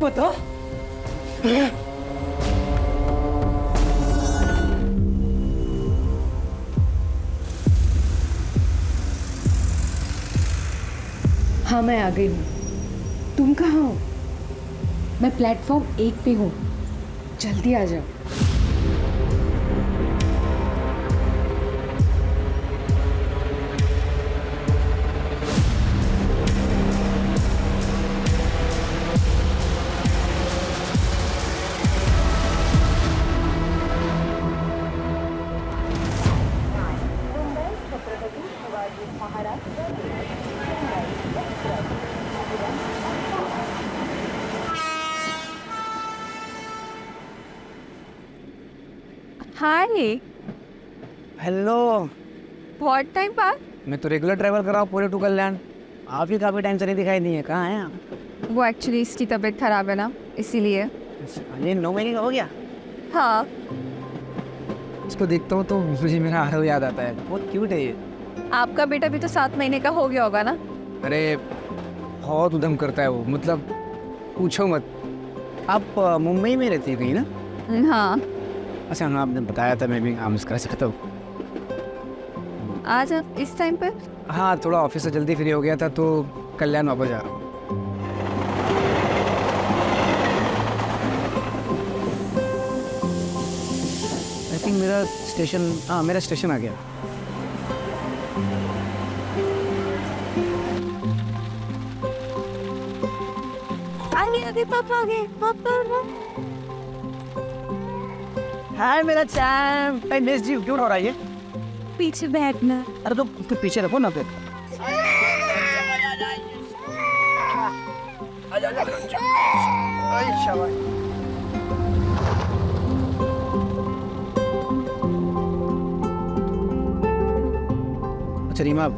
बता। हाँ मैं आ गई हूँ। तुम कहाँ हो? मैं प्लेटफॉर्म 1 पे हूँ, जल्दी आ जाओ। हाय। हेलो। बहुत टाइम बाद। मैं तो रेगुलर ट्रैवल कर रहा हूँ पूरे टू कल्याण। आप ही काफी टाइम से नहीं दिखाई नहीं है, कहाँ हैं आप? वो एक्चुअली इसकी तबीयत खराब है ना, इसीलिए। ये 9 महीने का हो गया। हाँ। इसको देखता हूँ तो मुझे मेरा आरव याद आता है, बहुत क्यूट है ये। आपका बेटा भी तो 7 महीने का हो गया होगा ना? अरे बहुत उधम करता है वो, मतलब पूछो मत। आप मुंबई में रहती कहीं ना? हाँ। अच्छा हाँ, आपने बताया था, मैं भी काम कर सकता हूँ। आज आप इस टाइम पर? हाँ थोड़ा ऑफिस से जल्दी फ्री हो गया था तो कल्याण वापस जा रहा हूँ। आई थिंक मेरा स्टेशन, हाँ मेरा स्टेशन आ गया। आगे आगे पापा आ गए, पापा। हाय मेरा चैम्प, आई मिस यू। क्यों हो रहा है ये? पीछे बैठना। अरे तो उसके पीछे रखो ना फिर। अच्छा रीमा,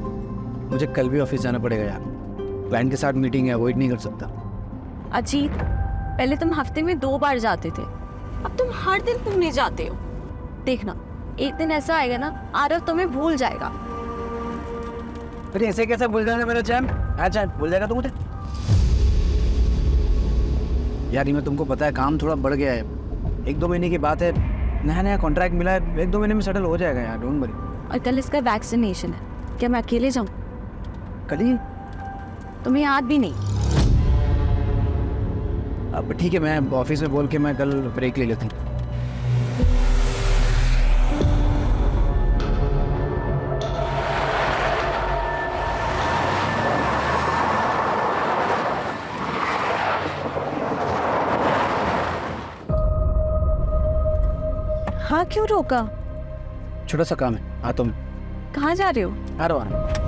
मुझे कल भी ऑफिस जाना पड़ेगा यार। क्लाइंट के साथ मीटिंग है, अवॉइड नहीं कर सकता। अजीत, पहले तुम हफ्ते में 2 बार जाते थे, अब तुम हर दिन घूमने जाते हो। देखना, एक दिन ऐसा आएगा ना, आरव तुम्हें भूल जाएगा। अरे ऐसे कैसे भूल जाएगा मेरा चैम्प? अच्छा भूल जाएगा तो मुझे? यार रीमा, तुमको पता है काम थोड़ा बढ़ गया है। 1-2 महीने की बात है, नया नया कॉन्ट्रैक्ट मिला है, 1-2 महीने में सेटल हो जाएगा यार, डोंट वरी। और कल इसका वैक्सीनेशन है, क्या मैं अकेले जाऊँ? कल ही? तुम्हें याद भी नहीं? अब ठीक है, मैं ऑफिस में बोल के मैं कल ब्रेक ले लेता हूँ। हाँ, क्यों रोका? छोटा सा काम है, आता हूँ मैं। कहाँ जा रहे हो? आ रहा हूँ।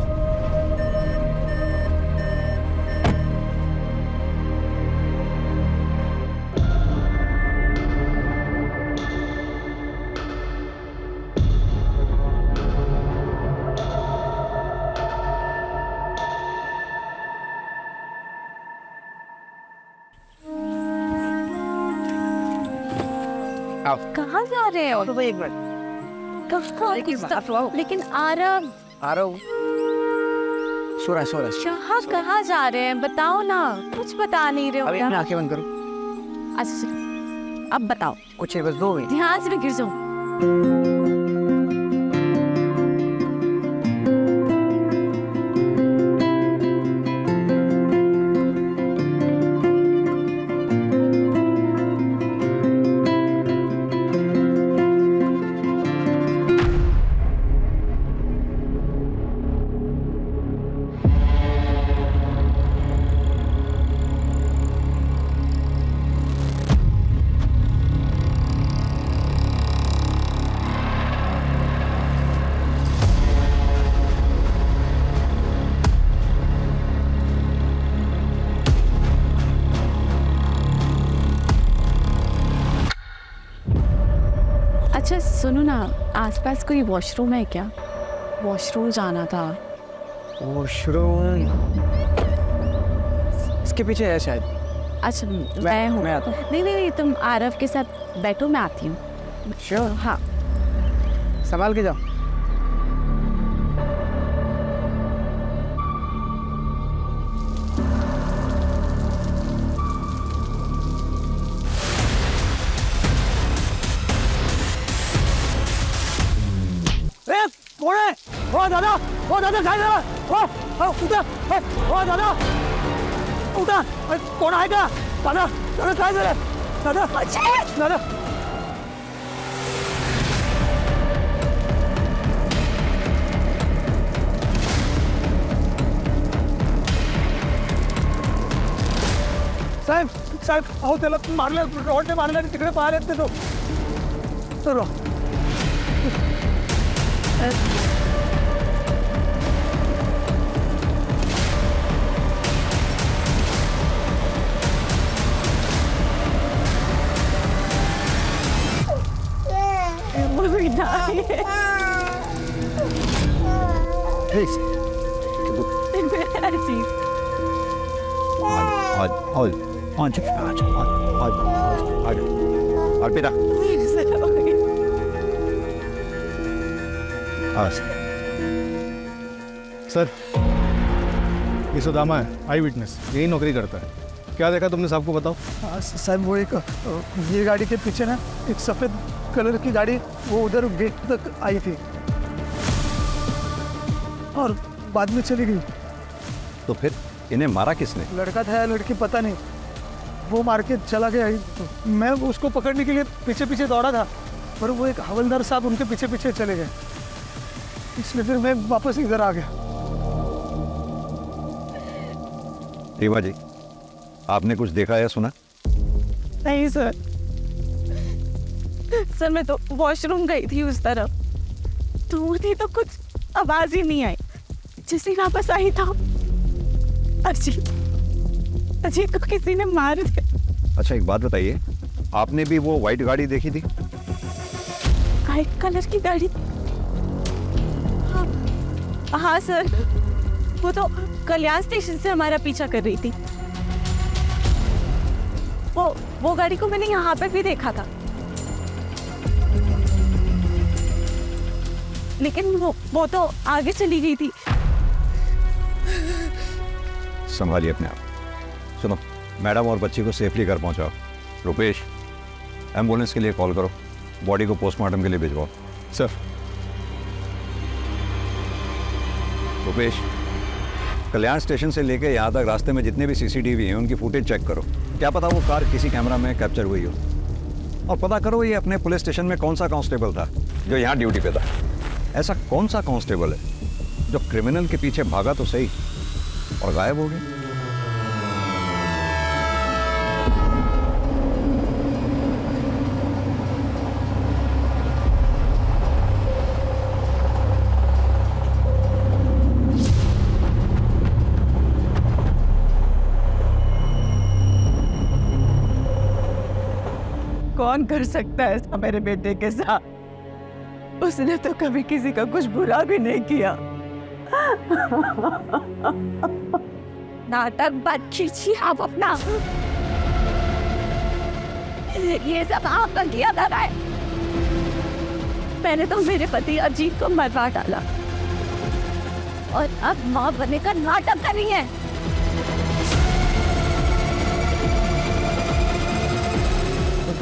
आओ। कहाँ जा रहे हो? तो भाई एक मिनट। लेकिन आरव। आ रहा हूँ। सो रहा है। कहाँ कहाँ जा रहे हैं, बताओ ना। कुछ बता नहीं रहे हो अभी क्या? अपनी आंखें बंद करो। अच्छा, अब बताओ। कुछ नहीं, बस 2 मिनट। ध्यान से, मैं गिर जाऊँ। अच्छा सुनो ना, आसपास कोई वॉशरूम है क्या? वॉशरूम जाना था। वॉशरूम इसके पीछे है शायद। अच्छा मैं हूँ। मैं आता हूँ। नहीं, तुम आरव के साथ बैठो, मैं आती हूँ। श्योर। हाँ। संभाल के जाओ। ओ दादा काय झालं? उठा ओ दादा उठा. कोण आहे का? दादा काय झालं? दादा साहेब अहो त्याला मारलं, रॉडने मारलं आणि तिकडे पाहायला येत तो. तर अर्पिता सर, ये सुदामा है, आई विटनेस, यही नौकरी करता है. क्या देखा तुमने? साहब को बताओ. साहब वो एक ये गाड़ी के पीछे ना एक सफ़ेद कलर की गाड़ी वो उधर गेट तक आई थी और बाद में चली गई. तो फिर इन्हें मारा किसने? लड़का था या लड़की पता नहीं, वो मार के चला गया. मैं उसको पकड़ने के लिए पीछे पीछे दौड़ा था पर वो एक हवलदार साहब उनके पीछे पीछे चले गए, इसलिए फिर मैं वापस इधर आ गया. रीवा जी, आपने कुछ देखा या सुना? नहीं सर. सर मैं तो वॉशरूम गई थी उस तरफ, दूर थी तो कुछ आवाज ही नहीं आई. जिसे वापस आई था अजीत को किसी ने मार दिया. अच्छा एक बात बताइए, आपने भी वो वाइट गाड़ी देखी थी? व्हाइट कलर की गाड़ी? हाँ सर, वो तो कल्याण स्टेशन से हमारा पीछा कर रही थी. वो गाड़ी को मैंने यहाँ पे भी देखा था, लेकिन वो तो आगे चली गई थी. संभालिए अपने आप. सुनो, मैडम और बच्ची को सेफली घर पहुंचाओ. रुपेश, एम्बुलेंस के लिए कॉल करो, बॉडी को पोस्टमार्टम के लिए भिजवाओ. सर. रुपेश, कल्याण स्टेशन से लेके यहाँ तक रास्ते में जितने भी सीसीटीवी हैं उनकी फुटेज चेक करो. क्या पता वो कार किसी कैमरा में कैप्चर हुई हो. और पता करो ये अपने पुलिस स्टेशन में कौन सा कांस्टेबल था जो यहाँ ड्यूटी पे था. ऐसा कौन सा कांस्टेबल है जो क्रिमिनल के पीछे भागा तो सही और गायब हो गया. कौन कर सकता है ऐसा मेरे बेटे के साथ? उसने तो कभी किसी का कुछ बुरा भी नहीं किया. नाटक बंद कीजिए आप अपना. ये सब आपका किया था. मैंने तो मेरे पति अजीत को मरवा डाला और अब माँ बनने का नाटक कर रही है.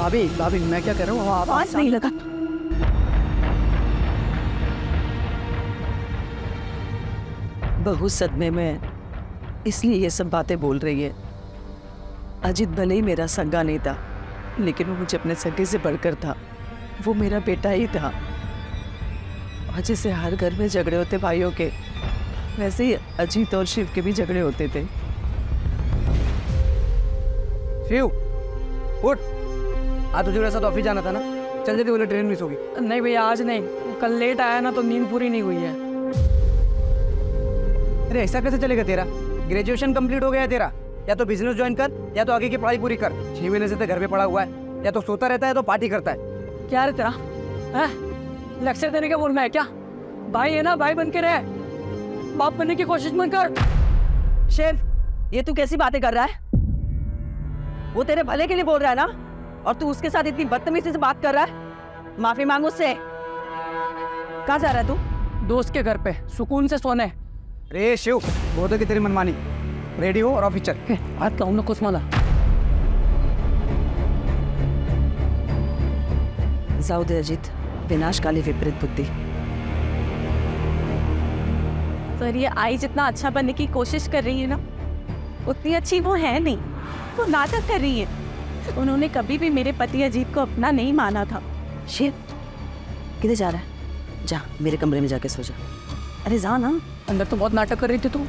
भाभी मैं क्या कर रहा हूँ? आवाज नहीं लगा. बहू सदमे में इसलिए ये सब बातें बोल रही है. अजीत भले ही मेरा सगा नहीं था, लेकिन वो मुझे अपने सगे से बढ़कर था. वो मेरा बेटा ही था. और जैसे हर घर में झगड़े होते भाइयों के, वैसे ही अजीत और शिव के भी झगड़े होते थे. शिव उठ, आज तुझे मेरे साथ ऑफिस जाना था ना. चल जल्दी, बोले ट्रेन मिस होगी. नहीं भैया आज नहीं, कल लेट आया ना तो नींद पूरी नहीं हुई है. अरे ऐसा कैसे चलेगा तेरा? ग्रेजुएशन कंप्लीट हो गया है तेरा, या तो बिजनेस ज्वाइन कर या तो आगे की पढ़ाई पूरी कर. 6 महीने से तो घर पे पड़ा हुआ है, या तो सोता रहता है तो पार्टी करता है. क्या रे तेरा है? लेक्चर देने के बोल में है क्या? भाई है ना, भाई बन के रहे, बाप बनने की कोशिश मत कर. शिव, ये तू कैसी बातें कर रहा है? वो तेरे भले के लिए बोल रहा है ना, और तू उसके साथ इतनी बदतमीजी से बात कर रहा है. माफी मांग उससे. कहाँ जा रहा है तू? दोस्त के घर पे सुकून से सोने. अरे शिव, बहुत है कि तेरी मनमानी. रेडी हो और ऑफिस चल. आज कहूँ ना कुछ मला. जाऊ दे अजित, विनाशकाली विपरीत बुद्धी. पर ये आई जितना अच्छा बनने की कोशिश कर रही है ना, उतनी अच्छी वो है नहीं। वो नाटक कर रही है। उन्होंने कभी भी मेरे पति अजीत को अपना नहीं माना था। शिव, किधर जा रहा है? जा मेरे कमरे में जाके सो जा। अरे जा ना। अंदर तो बहुत नाटक कर रही थी तू।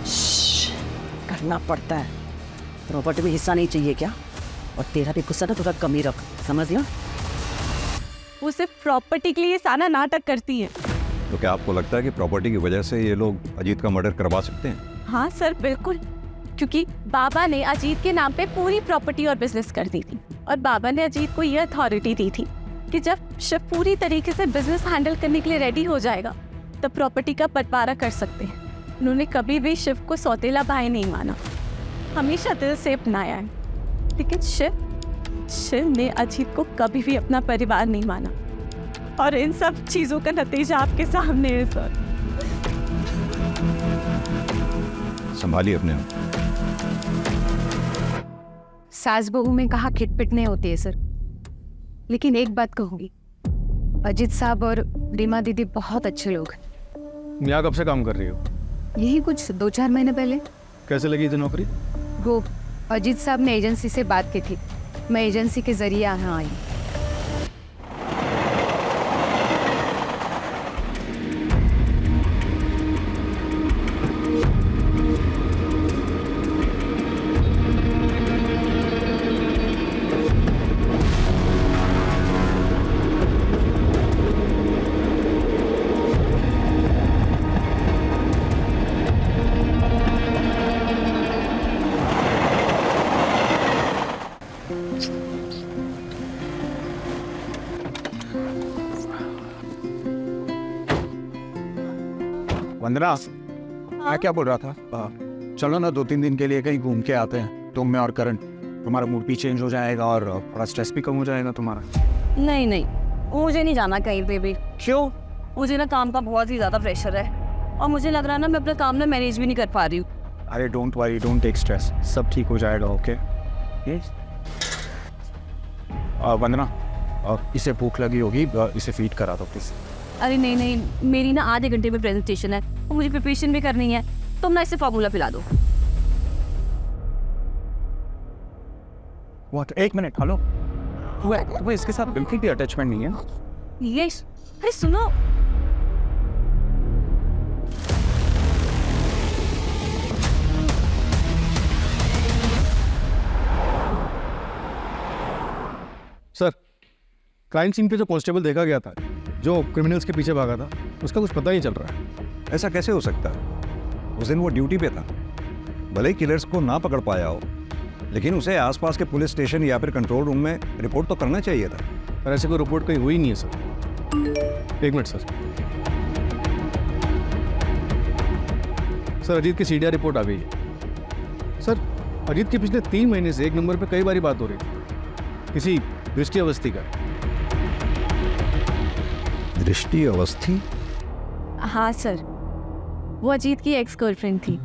श्श्श, करना पड़ता है। प्रॉपर्टी में हिस्सा नहीं चाहिए क्या? और तेरा भी गुस्सा ना थोड़ा कम ही रख, समझ लिया? वो सिर्फ प्रॉपर्टी के लिए सारा नाटक करती है। तो क्या आपको लगता है कि प्रॉपर्टी की वजह से ये लोग अजीत का मर्डर करवा सकते हैं? हाँ सर, बिल्कुल। क्योंकि बाबा ने अजीत के नाम पे पूरी प्रॉपर्टी और बिजनेस कर दी थी, और बाबा ने अजीत को ये अथॉरिटी दी थी कि जब शिव पूरी तरीके से बिजनेस हैंडल करने के लिए रेडी हो जाएगा तब प्रॉपर्टी का बंटवारा कर सकते हैं। उन्होंने कभी भी शिव को सौतेला भाई नहीं माना, हमेशा दिल से अपनाया है। लेकिन शिव ने अजीत को कभी भी अपना परिवार नहीं माना, और इन सब चीजों का नतीजा आपके सामने है सर। संभालिए अपने आप। सास बहू में कहा खिटपिट नहीं होती है सर, लेकिन एक बात कहूँगी, अजीत साहब और रीमा दीदी बहुत अच्छे लोग हैं। यहाँ कब से काम कर रही हो? यही कुछ 2-4 महीने पहले। कैसे लगी थी नौकरी? वो अजीत साहब ने एजेंसी से बात की थी, मैं एजेंसी के जरिए यहाँ आई। वंदना, मैं क्या बोल रहा था, चलो ना 2-3 दिन के लिए कहीं घूम के आते हैं, तुम मैं और करण। तुम्हारा मूड भी चेंज हो जाएगा और थोड़ा स्ट्रेस भी कम हो जाएगा तुम्हारा। नहीं नहीं, मुझे नहीं जाना कहीं पे भी। क्यों? मुझे ना काम का बहुत ही ज़्यादा प्रेशर है, और मुझे लग रहा है ना मैं अपना काम ना मैनेज भी नहीं कर पा रही हूँ। अरे don't worry, don't take stress, सब ठीक हो जाएगा। ओके वंदना, इसे भूख लगी होगी, इसे फीड करा दो प्लीज। अरे नहीं नहीं, मेरी ना आधे घंटे में प्रेजेंटेशन है और मुझे प्रिपरेशन भी करनी है। तुम ना इसे फार्मूला पिला दो। व्हाट? 1 minute, hello. तुम्हें इसके साथ बिल्कुल भी अटैचमेंट नहीं है? यस, अरे सुनो। सर, क्राइम सीन पे जो कांस्टेबल देखा गया था, जो क्रिमिनल्स के पीछे भागा था, उसका कुछ पता नहीं चल रहा है। ऐसा कैसे हो सकता है? उस दिन वो ड्यूटी पे था, भले ही किलर्स को ना पकड़ पाया हो, लेकिन उसे आसपास के पुलिस स्टेशन या फिर कंट्रोल रूम में रिपोर्ट तो करना चाहिए था। पर ऐसे कोई रिपोर्ट कहीं हुई नहीं है sir. 1 minute sir. Sir, Ajit की सीडीआर रिपोर्ट आ गई है। सर, अजीत के पिछले 3 महीने से 1 नंबर पे कई बारी बात हो रही थी, किसी दृष्टि अवस्थी का। दृष्टि अवस्थी? हाँ सर, वो अजीत की एक्स गर्लफ्रेंड थी।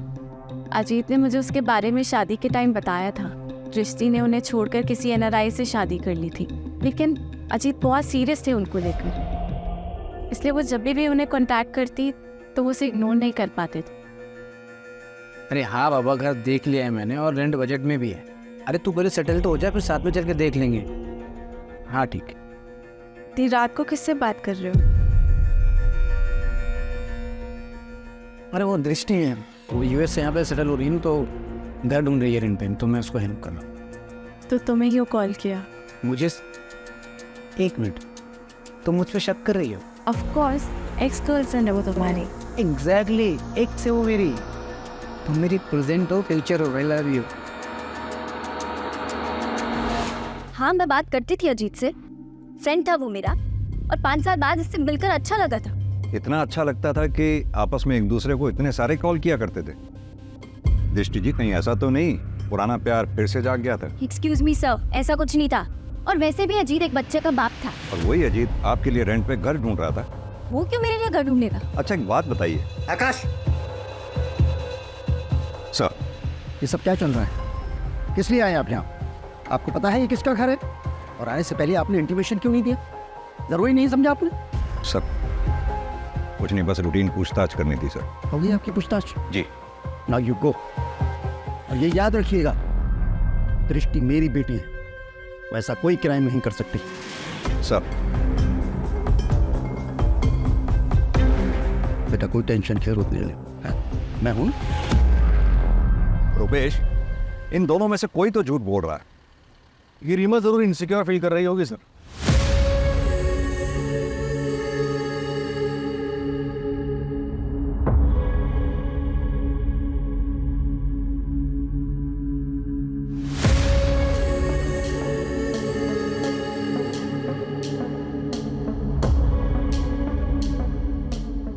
अजीत ने मुझे उसके बारे में शादी के टाइम बताया था। दृष्टि ने उन्हें छोड़कर किसी NRI से शादी कर ली थी, लेकिन अजीत बहुत सीरियस थे उनको लेकर, इसलिए वो जब भी उन्हें कांटेक्ट करती तो वो उसे इग्नोर नहीं कर पाते थे। अरे हाँ बाबा, घर देख लिया है मैंने और रेंट बजट में भी है। अरे तू पहले सेटल तो हो जाए, फिर साथ में चल के देख लेंगे। हाँ ठीक है। देर रात को किससे बात कर रहे हो? अरे वो दृष्टि है, वो US से यहाँ पे सेटल हो रही है, तो घर ढूंढ रही है रेंट पे, तो मैं उसको हेल्प कर रहा हूँ। तो तुम्हें क्यों कॉल किया? मुझे 1 मिनट, तुम मुझ पे शक कर रही हो? ऑफ कोर्स, एक्स गर्लफ्रेंड है वो तुम्हारी। एग्जैक्टली, एक से वो मेरी। तुम मेरी प्रेजेंट हो, फ्यूचर हो। I love you. हाँ, मैं बात करती थी अजीत से, फ्रेंड था वो मेरा, और 5 साल बाद इससे मिलकर अच्छा लगा था। इतना अच्छा लगता था कि आपस में एक दूसरे को इतने सारे कॉल किया करते थे। दृष्टि जी, कहीं ऐसा तो नहीं पुराना प्यार फिर से जाग गया था? एक्सक्यूज मी सर, ऐसा कुछ नहीं था, और वैसे भी अजीत एक बच्चे का बाप था। और वही अजीत आपके लिए रेंट पे घर ढूंढ रहा था। वो क्यों मेरे लिए घर ढूंढेगा? अच्छा, एक बात बताइए आकाश सर, ये सब क्या चल रहा है? किस लिए आए आप यहाँ? आपको पता है ये किसका घर है? और आने से पहले आपने इंटीमेशन क्यों नहीं दिया? जरूरी नहीं समझा आपने? सर, कुछ नहीं, बस रूटीन पूछताछ करनी थी सर। हो गई आपकी पूछताछ? जी। Now you go. और ये याद रखिएगा, दृष्टि मेरी बेटी है, वैसा कोई क्राइम नहीं कर सकती। सर। बेटा कोई टेंशन खेर नहीं ले, मैं हूं। रुपेश, इन दोनों में से कोई तो झूठ बोल रहा है। ये रीमा जरूर इनसिक्योर फील कर रही होगी सर।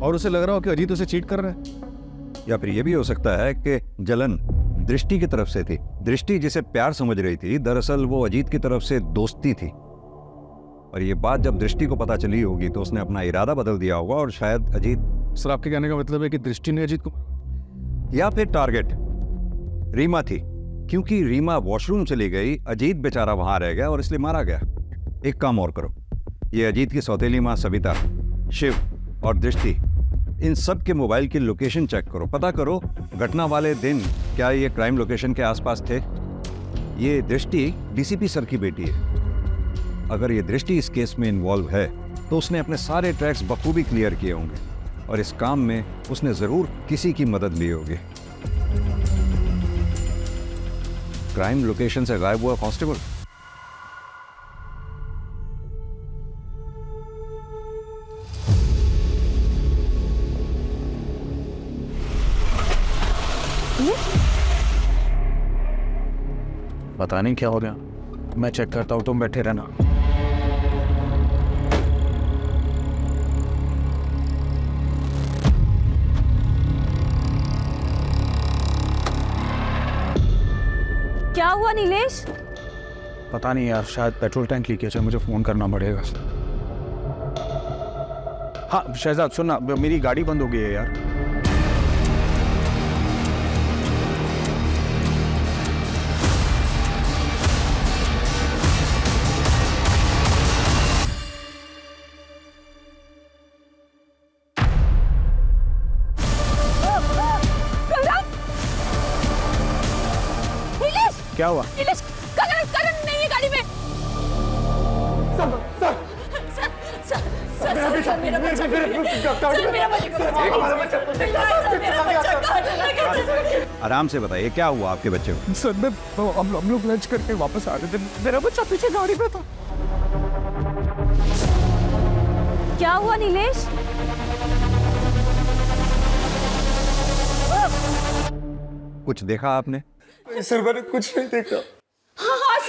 और उसे लग रहा हो कि अजीत उसे चीट कर रहा है। या फिर यह भी हो सकता है कि जलन दृष्टि की तरफ से थी। दृष्टि जिसे प्यार समझ रही थी, दरअसल वो अजीत की तरफ से दोस्ती थी। और ये बात जब दृष्टि को पता चली होगी तो उसने अपना इरादा बदल दिया होगा और शायद अजीत। सर आपके कहने का मतलब है कि दृष्टि ने अजीत को, या फिर टारगेट रीमा थी, क्योंकि रीमा वॉशरूम चली गई, अजीत बेचारा वहां रह गया और इसलिए मारा गया। एक काम और करो, ये अजीत की सौतेली मां सविता, शिव और दृष्टि, इन सब के मोबाइल की लोकेशन चेक करो। पता करो घटना वाले दिन क्या ये क्राइम लोकेशन के आसपास थे। ये दृष्टि डीसीपी सर की बेटी है। अगर ये दृष्टि इस केस में इन्वॉल्व है तो उसने अपने सारे ट्रैक्स बखूबी क्लियर किए होंगे और इस काम में उसने जरूर किसी की मदद ली होगी। क्राइम लोकेशन से गायब हुआ कांस्टेबल। पता नहीं क्या हो गया, मैं चेक करता हूँ, तुम बैठे रहना। क्या हुआ नीलेश? पता नहीं यार, शायद पेट्रोल टैंक लीकेज है, मुझे फोन करना पड़ेगा। हाँ शहजाद सुनना, मेरी गाड़ी बंद हो गई है यार। क्या हुआ? करण नहीं है गाड़ी में। आराम से बताइए क्या हुआ आपके बच्चे को? सर मैं हम लोग लंच करके वापस आ रहे थे, मेरा बच्चा पीछे गाड़ी में था। क्या हुआ नीलेश? कुछ देखा आपने? सर मैंने कुछ नहीं देखा। हाँ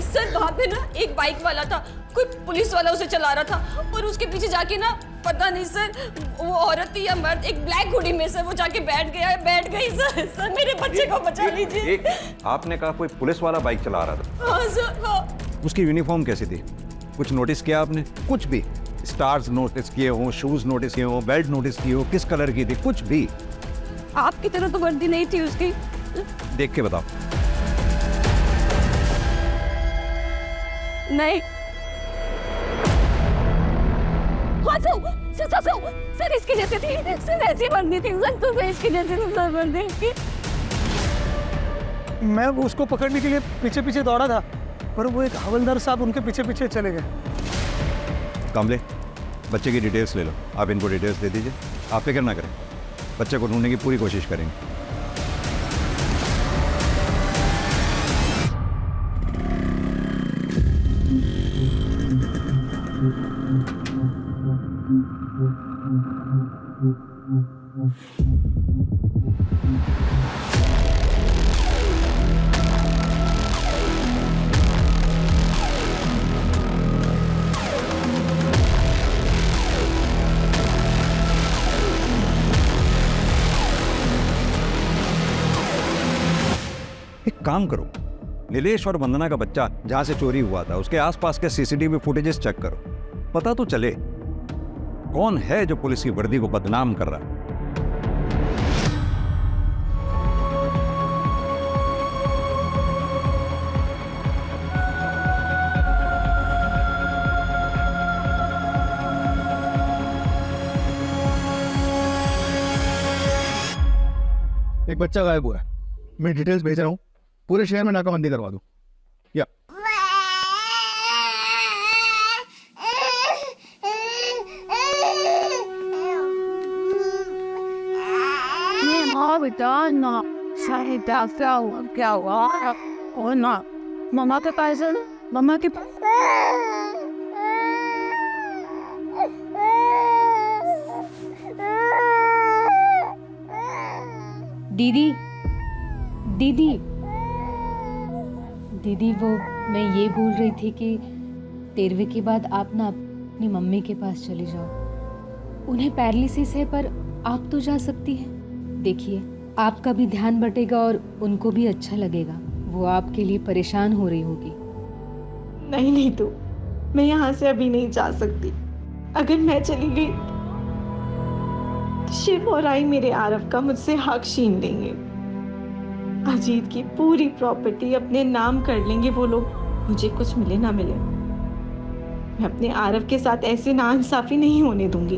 सर वहाँ पे ना एक बाइक वाला था, कोई पुलिस वाला उसे चला रहा था और उसके पीछे जाके ना पता नहीं सर वो औरत थी या मर्द, एक ब्लैक हुडी में से वो जाके बैठ गई सर मेरे बच्चे को बचा लीजिए। आपने कहा कोई पुलिस वाला बाइक चला रहा था? हाँ सर हाँ। उसकी यूनिफॉर्म कैसी थी? कुछ नोटिस किया आपने? कुछ भी स्टार्स नोटिस किए हो, शूज नोटिस किए हो, बेल्ट नोटिस की हो, किस कलर की थी, कुछ भी? आपकी तरह तो वर्दी नहीं थी उसकी। देख के बताओ। नहीं। सर इसकी जैसे थी, सर ऐसी वर्दी थी, सर तो इसकी जैसे सर वर्दी इसकी। मैं उसको पकड़ने के लिए पीछे पीछे दौड़ा था, पर वो एक हवलदार साहब उनके पीछे पीछे चले गए। कामले, बच्चे की डिटेल्स ले लो, आप इनको डिटेल्स दे दीजिए। आप फिक्र ना करें, बच्चे को ढूंढने की पूरी कोशिश करेंगे। एक काम करो, नीलेश और वंदना का बच्चा जहां से चोरी हुआ था उसके आसपास के सीसीटीवी फुटेजेस चेक करो, पता तो चले कौन है जो पुलिस की वर्दी को बदनाम कर रहा है। बच्चा गायब हुआ है। मैं डिटेल्स भेज रहा हूँ, पूरे शहर में नाकाबंदी करवा दूँ। या बेटा ना सारे क्या हुआ और ना मम्मा के पास है, मम्मा के पास दीदी दीदी दीदी, वो मैं ये बोल रही थी कि 13वीं के बाद आप ना अपनी मम्मी के पास चली जाओ। उन्हें पैरालिसिस है पर आप तो जा सकती हैं। देखिए, आपका भी ध्यान बटेगा और उनको भी अच्छा लगेगा। वो आपके लिए परेशान हो रही होगी। नहीं तो मैं यहाँ से अभी नहीं जा सकती। अगर मैं चली गई तो शिव और आई मेरे आरव का मुझसे हक छीन लेंगे। अजीत की पूरी प्रॉपर्टी अपने नाम कर लेंगे वो लोग, मुझे कुछ मिले ना मिले। मैं अपने आरव के साथ ऐसी नाइंसाफी नहीं होने दूंगी।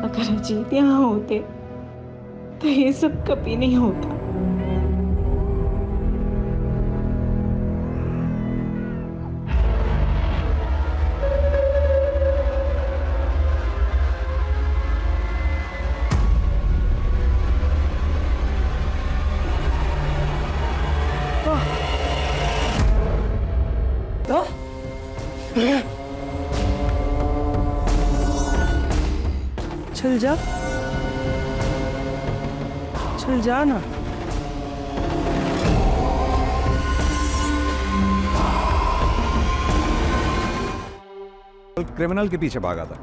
अगर अजीत यहाँ होते तो ये सब कभी नहीं होता। चल जा, चल जा ना। क्रिमिनल के पीछे भागा था।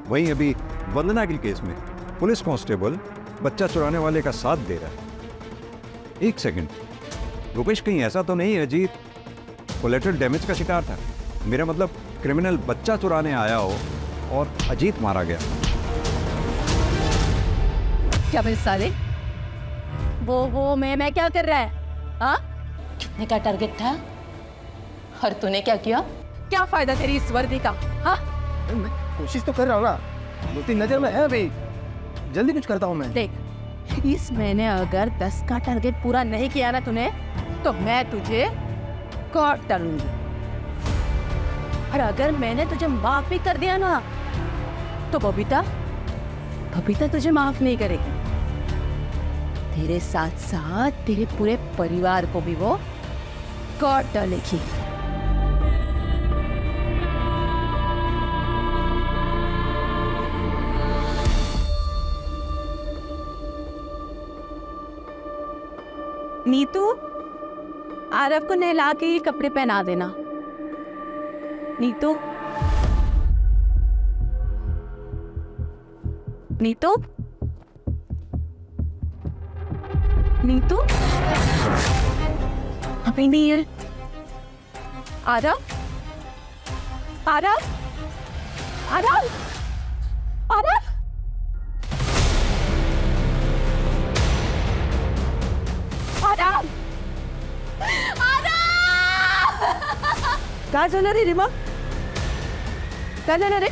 वहीं अभी वंदना के केस में पुलिस कांस्टेबल बच्चा चुराने वाले का साथ दे रहा है। एक सेकंड, रुपेश, कहीं ऐसा तो नहीं अजीत कोलेटरल डैमेज का शिकार था? मेरा मतलब क्रिमिनल बच्चा चुराने आया हो और अजीत मारा गया। क्या भाई साले, वो मैं क्या कर रहा है? हाँ, कितने का टारगेट था और तूने क्या किया? क्या फायदा तेरी इस वर्दी का? हाँ, मैं कोशिश तो कर रहा हूँ ना, 2-3 नजर में है अभी, जल्दी कुछ करता हूँ मैं। देख, इस महीने अगर 10 का टारगेट पूरा नहीं किया ना तूने, तो मैं तुझे काट डालूंगी। और अगर मैंने तुझे माफ भी कर दिया ना, तो बबीता तुझे माफ नहीं करेगी। तेरे साथ साथ तेरे पूरे परिवार को भी वो काट डालेगी। नीतू, आरव को नहला के ये कपड़े पहना देना। नीतू, नीतू, नीतू, अभी नहीं है। आरव, आरव, आरव, आरव, आरव, काय झालं रे रीमा? काय झालं रे?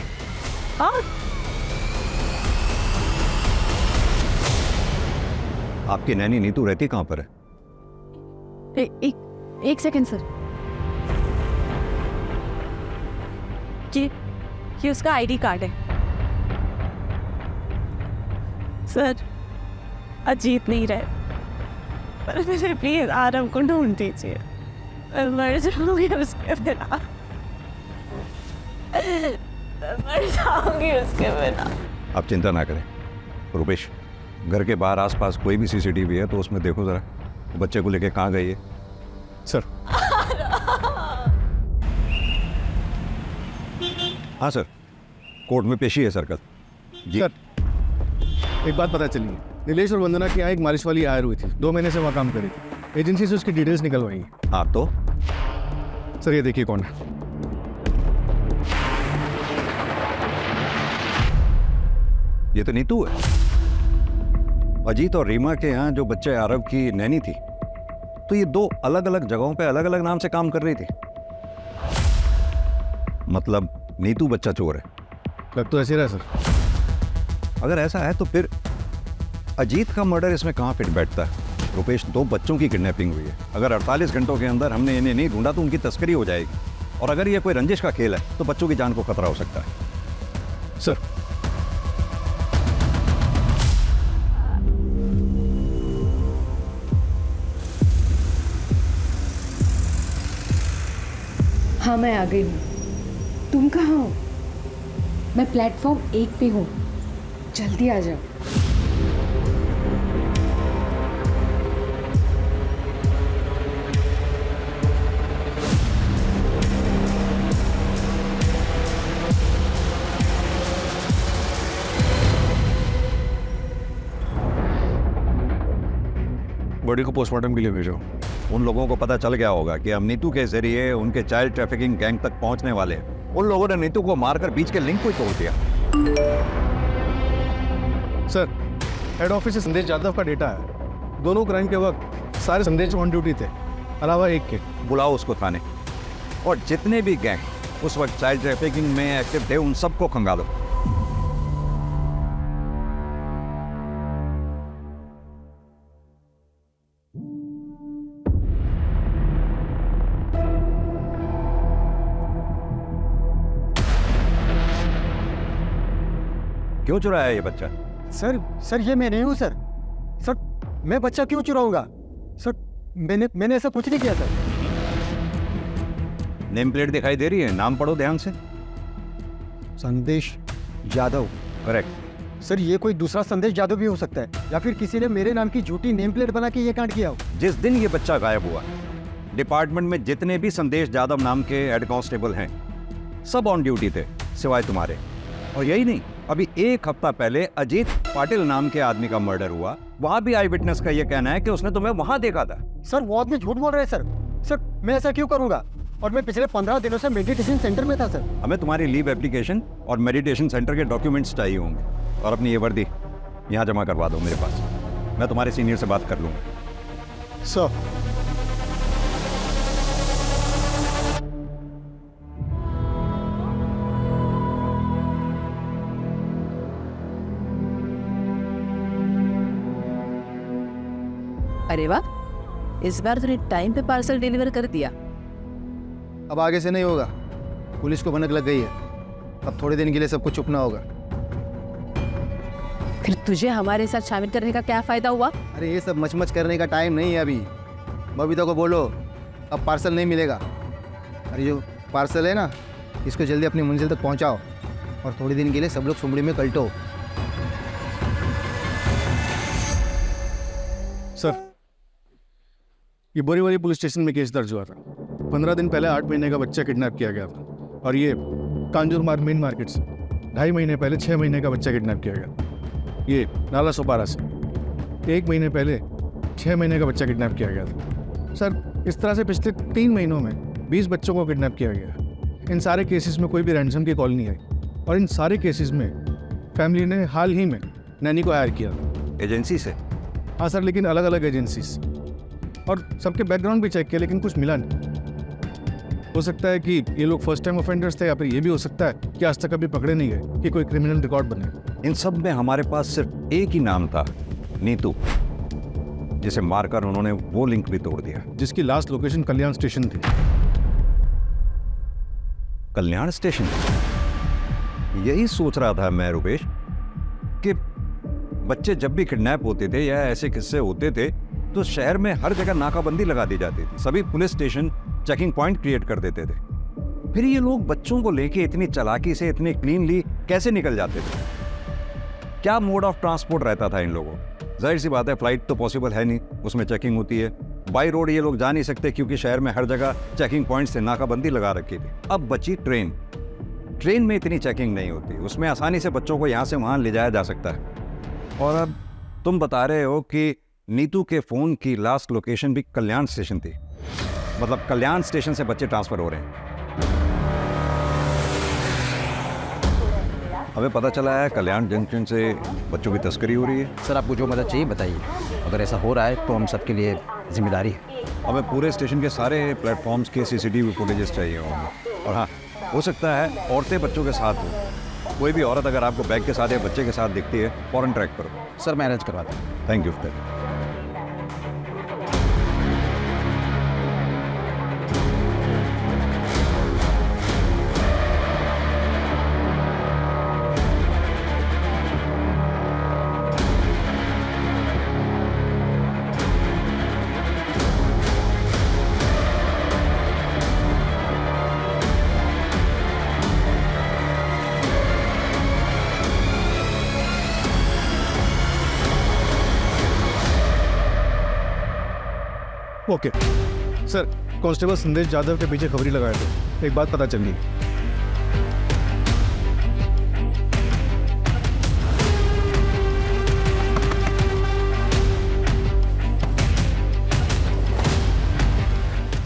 हाँ, आपकी नैनी नीतू रहती कहाँ पर है? एक सेकंड सर, ये उसका आईडी कार्ड है। सर, अजीत नहीं रहे, पर मुझे प्लीज आरव को ढूंढ दीजिए। मैं मर जाऊंगी उसके बिना, मर जाऊंगी उसके बिना। आप चिंता ना करें रुपेश, घर के बाहर आसपास कोई भी सीसीटीवी है तो उसमें देखो जरा, बच्चे को लेके कहाँ गई है। सर। हाँ सर, कोर्ट में पेशी है सर कल। जी सर, एक बात पता चली, नीलेश और वंदना की यहाँ एक मालिश वाली हायर हुई थी, 2 महीने से वहाँ काम करी थी। एजेंसी से उसकी डिटेल्स निकलवाई। हाँ तो सर ये देखिए कौन है। ये तो नीतू है। अजीत और रीमा के यहाँ जो बच्चे आरव की नैनी थी, तो ये 2 अलग अलग जगहों पे अलग अलग नाम से काम कर रही थी। मतलब नीतू बच्चा चोर है। लग तो ऐसे रहा सर। अगर ऐसा है तो फिर अजीत का मर्डर इसमें कहाँ फिट बैठता है? रुपेश, 2 बच्चों की किडनैपिंग हुई है। अगर 48 घंटों के अंदर हमने इन्हें नहीं ढूंढा तो उनकी तस्करी हो जाएगी, और अगर ये कोई रंजिश का खेल है तो बच्चों की जान को खतरा हो सकता है। सर, हाँ मैं आ गई हूँ। तुम कहाँ हो? मैं प्लेटफॉर्म 1 पे हूँ, जल्दी आ जाओ। बॉडी को पोस्टमार्टम के लिए भेजो। उन लोगों को पता चल गया होगा कि हम नीतू के जरिए उनके चाइल्ड ट्रैफिकिंग गैंग तक पहुंचने वाले हैं। उन लोगों ने नीतू को मारकर बीच के लिंक को ही तोड़ दिया। सर, हेड ऑफिस से संदेश यादव का डेटा है। दोनों क्राइम के वक्त सारे संदेश ऑन ड्यूटी थे, अलावा एक के। बुलाओ उसको थाने, और जितने भी गैंग उस वक्त चाइल्ड ट्रैफिकिंग में एक्टिव थे उन सबको खंगालो। क्यों चुराया ये बच्चा? सर ये मैं नहीं हूँ सर। मैं बच्चा क्यों चुराऊंगा? सर मैंने ऐसा कुछ नहीं किया सर। नेम प्लेट दिखाई दे रही है, नाम पढ़ो ध्यान से। संदेश यादव। करेक्ट। सर ये कोई दूसरा संदेश यादव भी हो सकता है, या फिर किसी ने मेरे नाम की झूठी नेम प्लेट बना के ये कांड किया हो। जिस दिन ये बच्चा गायब हुआ, डिपार्टमेंट में जितने भी संदेश यादव नाम के हेड कांस्टेबल हैं सब ऑन ड्यूटी थे, सिवाय तुम्हारे। और यही नहीं, अभी 1 हफ्ता पहले अजीत पाटिल नाम के आदमी का मर्डर हुआ, वहां भी आई विटनेस का यह कहना है कि उसने तुम्हें वहां देखा था। सर वो आदमी झूठ बोल रहे हैं सर। मैं ऐसा क्यों करूंगा? और मैं पिछले 15 दिनों से मेडिटेशन सेंटर में था सर। हमें तुम्हारी लीव एप्लीकेशन और मेडिटेशन सेंटर के डॉक्यूमेंट्स चाहिए होंगे, और अपनी ये वर्दी यहाँ जमा करवा दो मेरे पास। मैं तुम्हारे सीनियर से बात कर लूँगा। सर अरे वाह, इस बार तूने टाइम पे पार्सल डिलीवर कर दिया। अब आगे से नहीं होगा, पुलिस को भनक लग गई है। अब थोड़े दिन के लिए सबको चुपना होगा। फिर तुझे हमारे साथ शामिल करने का क्या फायदा हुआ? अरे ये सब मचमच करने का टाइम नहीं है अभी। बबीता को बोलो अब पार्सल नहीं मिलेगा। अरे जो पार्सल है ना, इसको जल्दी अपनी मंजिल तक पहुंचाओ, और थोड़ी दिन के लिए सब लोग सुमड़ी में कल्टो। सर, ये बोरीवली पुलिस स्टेशन में केस दर्ज हुआ था। 15 दिन पहले 8 महीने का बच्चा किडनैप किया गया था, और ये कांजूर मार्ग मेन मार्केट से 2.5 महीने पहले 6 महीने का बच्चा किडनैप किया गया। ये नाला सोपारा से 1 महीने पहले 6 महीने का बच्चा किडनैप किया गया था। सर, इस तरह से पिछले 3 महीनों में 20 बच्चों को किडनैप किया गया। इन सारे केसेस में कोई भी रैंसम की कॉल नहीं आई, और इन सारे केसेस में फैमिली ने हाल ही में नैनी को हायर किया था। एजेंसी से? हाँ सर, लेकिन अलग अलग एजेंसी से, और सबके बैकग्राउंड भी चेक किया, लेकिन कुछ मिला नहीं। हो सकता है कि ये लोग फर्स्ट टाइम ऑफेंडर्स थे, या फिर ये भी हो सकता है कि आज तक कभी पकड़े नहीं गए, कि कोई क्रिमिनल रिकॉर्ड बने। इन सब में हमारे पास सिर्फ एक ही नाम था, नीतू, जिसे मारकर उन्होंने वो लिंक भी तोड़ दिया, जिसकी लास्ट लोकेशन कल्याण स्टेशन थी। कल्याण स्टेशन? यही सोच रहा था मैं रुपेश, कि बच्चे जब भी किडनैप होते थे या ऐसे किस्से होते थे तो शहर में हर जगह नाकाबंदी लगा दी जाती थी, सभी police station checking point create कर देते थे। फिर ये लोग बच्चों को लेके इतनी चालाकी से, इतनी क्लीनली कैसे निकल जाते थे? क्या मोड ऑफ ट्रांसपोर्ट रहता था इन लोगों? जाहिर सी बात है, फ्लाइट तो पॉसिबल है नहीं, उसमें चेकिंग होती है। बाई रोड ये लोग जा नहीं सकते, क्योंकि शहर में हर जगह चेकिंग पॉइंट से नाकाबंदी लगा रखी थी। अब बची ट्रेन। ट्रेन में इतनी चेकिंग नहीं होती, उसमें आसानी से बच्चों को यहाँ से वहाँ ले जाया जा सकता है। और अब तुम बता रहे हो कि नीतू के फोन की लास्ट लोकेशन भी कल्याण स्टेशन थी, मतलब कल्याण स्टेशन से बच्चे ट्रांसफर हो रहे हैं। हमें पता चला है कल्याण जंक्शन से बच्चों की तस्करी हो रही है। सर, आपको जो मदद चाहिए बताइए, अगर ऐसा हो रहा है तो हम सबके लिए जिम्मेदारी है। हमें पूरे स्टेशन के सारे प्लेटफॉर्म्स के CCTV फुटेजेस चाहिए होंगे, और हाँ, हो सकता है औरतें बच्चों के साथ हो, कोई भी औरत अगर आपको बैग के साथ या बच्चे के साथ दिखती है फौरन ट्रैक करो। सर मैं अरेंज करवाता हूँ। Thank you. Okay sir, constable संदेश यादव के पीछे खबरी लगाए थे। एक बात पता चली।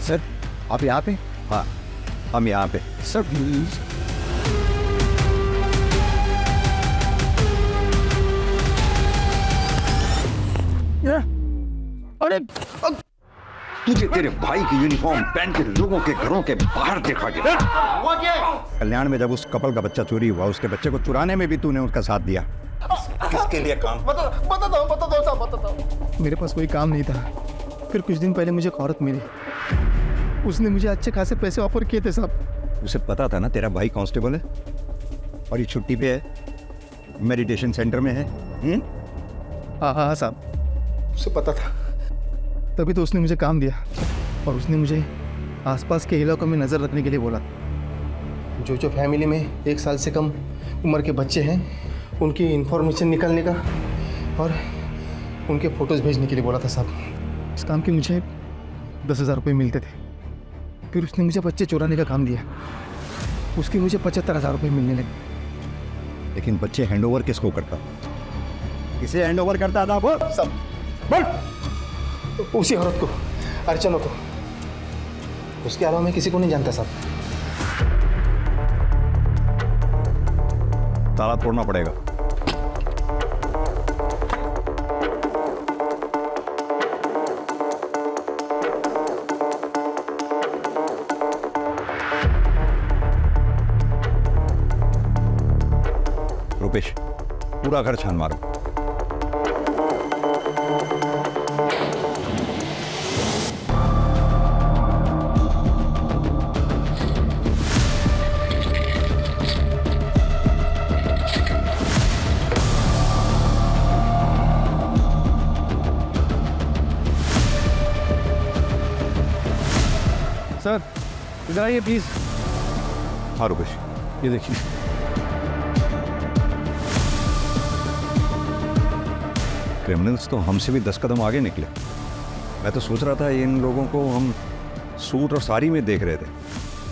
सर आप यहाँ पे? हाँ हम यहाँ पे। Sir please. अरे तुझे तेरे भाई की यूनिफॉर्म पहन के लोगों के घरों के बाहर देखा गया। कल्याण में जब उस कपल का बच्चा चोरी हुआ, उसके बच्चे को चुराने में भी तूने उसका साथ दिया। किसके लिए काम? बता दो। मेरे पास कोई काम नहीं था। फिर कुछ दिन पहले मुझे एक औरत मिली, उसने मुझे अच्छे खासे पैसे ऑफर किए थे साहब। उसे पता था ना तेरा भाई कांस्टेबल है और ये छुट्टी पे है, मेडिटेशन सेंटर में है। हाँ साहब, उसे पता था, तभी तो उसने मुझे काम दिया। और उसने मुझे आसपास के इलाकों में नज़र रखने के लिए बोला। जो फैमिली में 1 साल से कम उम्र के बच्चे हैं, उनकी इंफॉर्मेशन निकालने का और उनके फ़ोटोज़ भेजने के लिए बोला था साहब। इस काम के मुझे 10,000 रुपये मिलते थे। फिर उसने मुझे बच्चे चुराने का काम दिया, उसके मुझे 75,000 रुपये मिलने लगे। लेकिन बच्चे हैंडओवर किसको करता? किसे हैंडओवर करता था वो? सब बोल। उसी औरत को, अर्चना को। उसके अलावा मैं किसी को नहीं जानता साहब। ताला तोड़ना पड़ेगा। रुपेश, पूरा घर छान मारो। सर इधर आइए प्लीज। हाँ रुपेश, ये देखिए। क्रिमिनल्स तो हमसे भी 10 कदम आगे निकले। मैं तो सोच रहा था इन लोगों को हम सूट और साड़ी में देख रहे थे,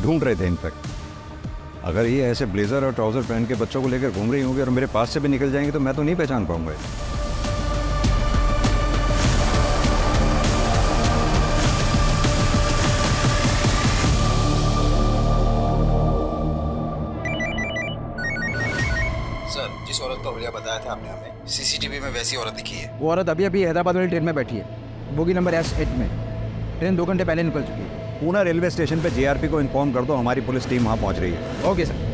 ढूंढ रहे थे। इनफैक्ट अगर ये ऐसे ब्लेजर और ट्राउजर पहन के बच्चों को लेकर घूम रही होंगी और मेरे पास से भी निकल जाएंगे तो मैं तो नहीं पहचान पाऊंगा। जिस औरत का हुलिया बताया था आपने हमें, सीसीटीवी में वैसी औरत दिखी है। वो औरत अभी अभी हैदराबाद वाली ट्रेन में बैठी है, बोगी नंबर S8 में। ट्रेन 2 घंटे पहले निकल चुकी है। पूना रेलवे स्टेशन पे जीआरपी को इन्फॉर्म कर दो, हमारी पुलिस टीम वहाँ पहुँच रही है। Okay sir.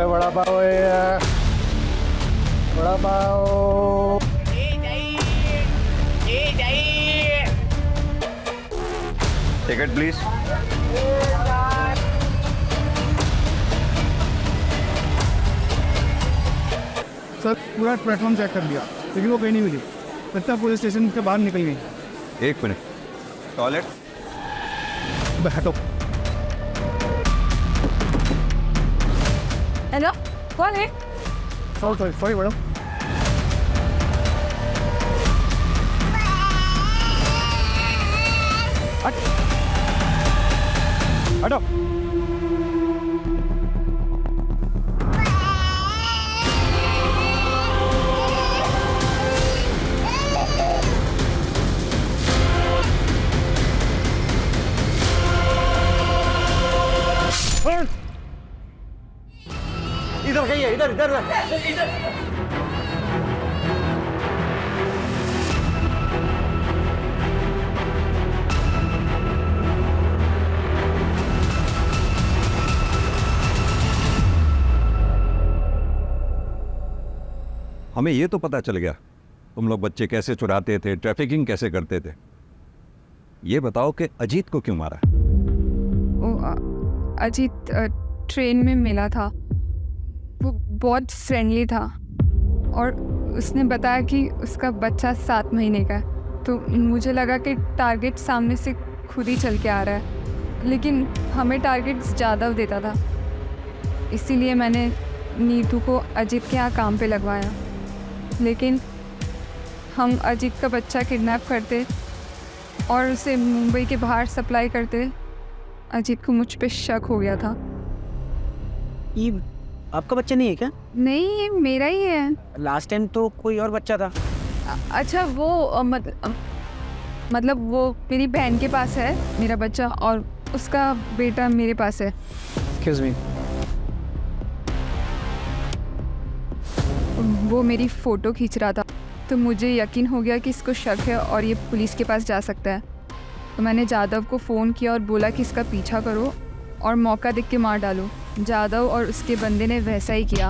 बड़ा पाव है, bada pav. Ticket please. Sir पूरा प्लेटफॉर्म चेक कर लिया, लेकिन वो कहीं नहीं मिली। लगता है पुलिस स्टेशन से बाहर निकल गई। 1 मिनट, टॉयलेट। हटो। हेलो, कौन है? Sorry madam. हटो। इधर जाइए, इधर इधर इधर। हमें ये तो पता चल गया तुम लोग बच्चे कैसे चुराते थे, ट्रैफिकिंग कैसे करते थे। ये बताओ कि अजीत को क्यों मारा? अजीत ट्रेन में मिला था, वो बहुत फ्रेंडली था और उसने बताया कि उसका बच्चा 7 महीने का है। तो मुझे लगा कि टारगेट सामने से खुद ही चल के आ रहा है, लेकिन हमें टारगेट्स ज़्यादा देता था, इसीलिए मैंने नीतू को अजीत के यहाँ काम पे लगवाया। लेकिन हम अजीत का बच्चा किडनैप करते और उसे मुंबई के बाहर सप्लाई करते। अजीत को मुझ पे शक हो गया था। ये आपका बच्चा नहीं है क्या? नहीं, ये मेरा ही है। लास्ट टाइम तो कोई और बच्चा था। अच्छा, वो मतलब वो मेरी बहन के पास है मेरा बच्चा, और उसका बेटा मेरे पास है। Excuse me. वो मेरी फ़ोटो खींच रहा था, तो मुझे यकीन हो गया कि इसको शक है और ये पुलिस के पास जा सकता है। तो मैंने जादव को फ़ोन किया और बोला कि इसका पीछा करो और मौका देख के मार डालो। जादव और उसके बंदे ने वैसा ही किया।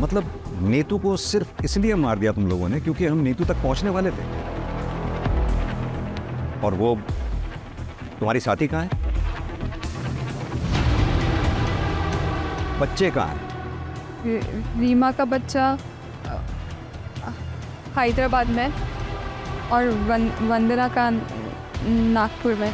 मतलब नीतू को सिर्फ इसलिए मार दिया तुम लोगों ने क्योंकि हम नीतू तक पहुंचने वाले थे? और वो तुम्हारी साथी कहाँ है? बच्चे कहाँ हैं? रीमा का बच्चा हैदराबाद में और वंदना का नागपुर में।